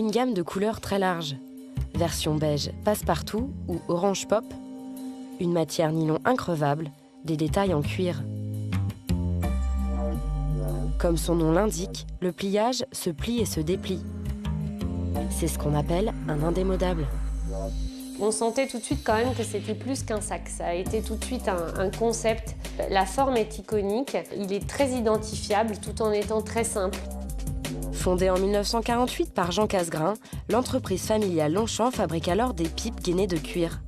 une gamme de couleurs très large. Version beige passe-partout ou orange pop, une matière nylon increvable, des détails en cuir. Comme son nom l'indique, le pliage se plie et se déplie. C'est ce qu'on appelle un indémodable. On sentait tout de suite quand même que c'était plus qu'un sac. Ça a été tout de suite un concept. La forme est iconique, il est très identifiable tout en étant très simple. Fondée en 1948 par Jean Casgrain, l'entreprise familiale Longchamp fabrique alors des pipes gainées de cuir.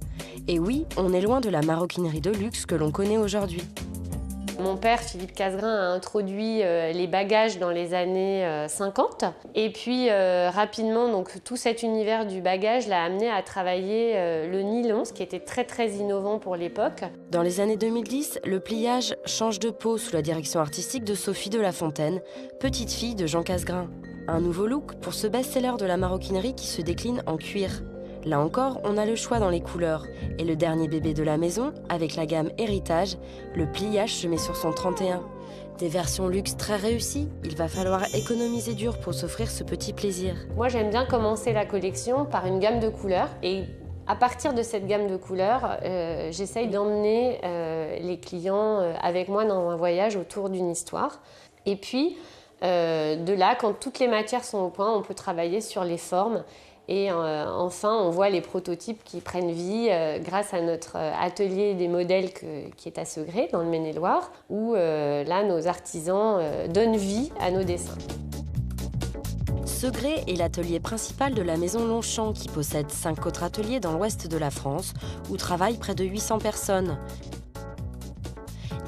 Et oui, on est loin de la maroquinerie de luxe que l'on connaît aujourd'hui. Mon père, Philippe Casgrain, a introduit les bagages dans les années 50. Et puis rapidement, donc, tout cet univers du bagage l'a amené à travailler le nylon, ce qui était très très innovant pour l'époque. Dans les années 2010, le pliage change de peau sous la direction artistique de Sophie de La Fontaine, petite fille de Jean Casgrain. Un nouveau look pour ce best-seller de la maroquinerie qui se décline en cuir. Là encore, on a le choix dans les couleurs. Et le dernier bébé de la maison, avec la gamme Héritage, le pliage se met sur son 31. Des versions luxe très réussies, il va falloir économiser dur pour s'offrir ce petit plaisir. Moi, j'aime bien commencer la collection par une gamme de couleurs. Et à partir de cette gamme de couleurs, j'essaye d'emmener les clients avec moi dans un voyage autour d'une histoire. Et puis, de là, quand toutes les matières sont au point, on peut travailler sur les formes. Et enfin, on voit les prototypes qui prennent vie grâce à notre atelier des modèles qui est à Segré, dans le Maine-et-Loire, où là, nos artisans donnent vie à nos dessins. Segré est l'atelier principal de la maison Longchamp, qui possède 5 autres ateliers dans l'ouest de la France, où travaillent près de 800 personnes.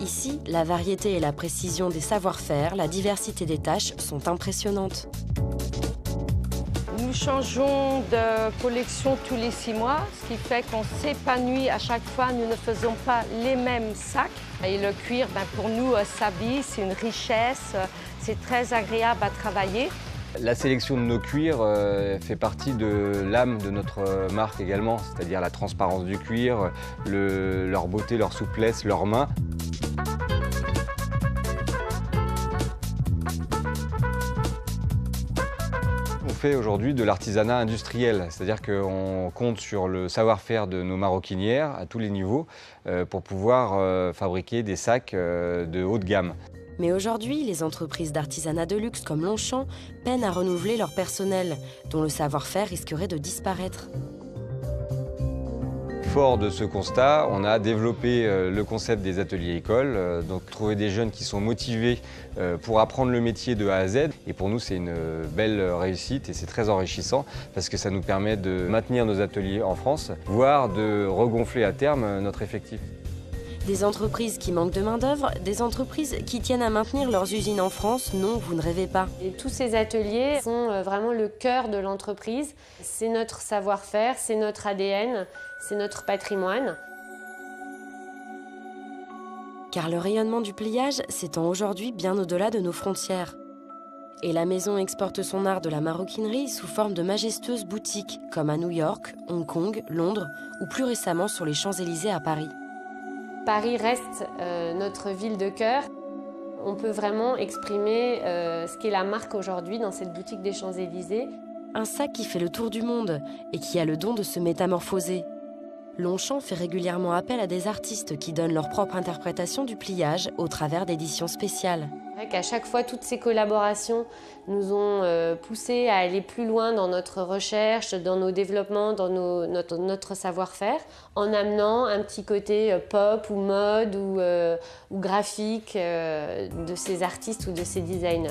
Ici, la variété et la précision des savoir-faire, la diversité des tâches sont impressionnantes. Nous changeons de collection tous les 6 mois, ce qui fait qu'on s'épanouit à chaque fois. Nous ne faisons pas les mêmes sacs. Et le cuir, pour nous, s'habille, c'est une richesse, c'est très agréable à travailler. La sélection de nos cuirs fait partie de l'âme de notre marque également, c'est-à-dire la transparence du cuir, leur beauté, leur souplesse, leurs mains. On fait aujourd'hui de l'artisanat industriel, c'est-à-dire qu'on compte sur le savoir-faire de nos maroquinières à tous les niveaux pour pouvoir fabriquer des sacs de haut de gamme. Mais aujourd'hui, les entreprises d'artisanat de luxe comme Longchamp peinent à renouveler leur personnel, dont le savoir-faire risquerait de disparaître. Fort de ce constat, on a développé le concept des ateliers écoles, donc trouver des jeunes qui sont motivés pour apprendre le métier de A à Z. Et pour nous, c'est une belle réussite et c'est très enrichissant parce que ça nous permet de maintenir nos ateliers en France, voire de regonfler à terme notre effectif. Des entreprises qui manquent de main-d'œuvre, des entreprises qui tiennent à maintenir leurs usines en France, non, vous ne rêvez pas. Et tous ces ateliers sont vraiment le cœur de l'entreprise. C'est notre savoir-faire, c'est notre ADN, c'est notre patrimoine. Car le rayonnement du pliage s'étend aujourd'hui bien au-delà de nos frontières. Et la maison exporte son art de la maroquinerie sous forme de majestueuses boutiques, comme à New York, Hong Kong, Londres ou plus récemment sur les Champs-Élysées à Paris. Paris reste notre ville de cœur. On peut vraiment exprimer ce qu'est la marque aujourd'hui dans cette boutique des Champs-Élysées. Un sac qui fait le tour du monde et qui a le don de se métamorphoser. Longchamp fait régulièrement appel à des artistes qui donnent leur propre interprétation du pliage au travers d'éditions spéciales. C'est vrai qu'à chaque fois, toutes ces collaborations nous ont poussés à aller plus loin dans notre recherche, dans nos développements, dans notre savoir-faire, en amenant un petit côté pop ou mode ou graphique de ces artistes ou de ces designers.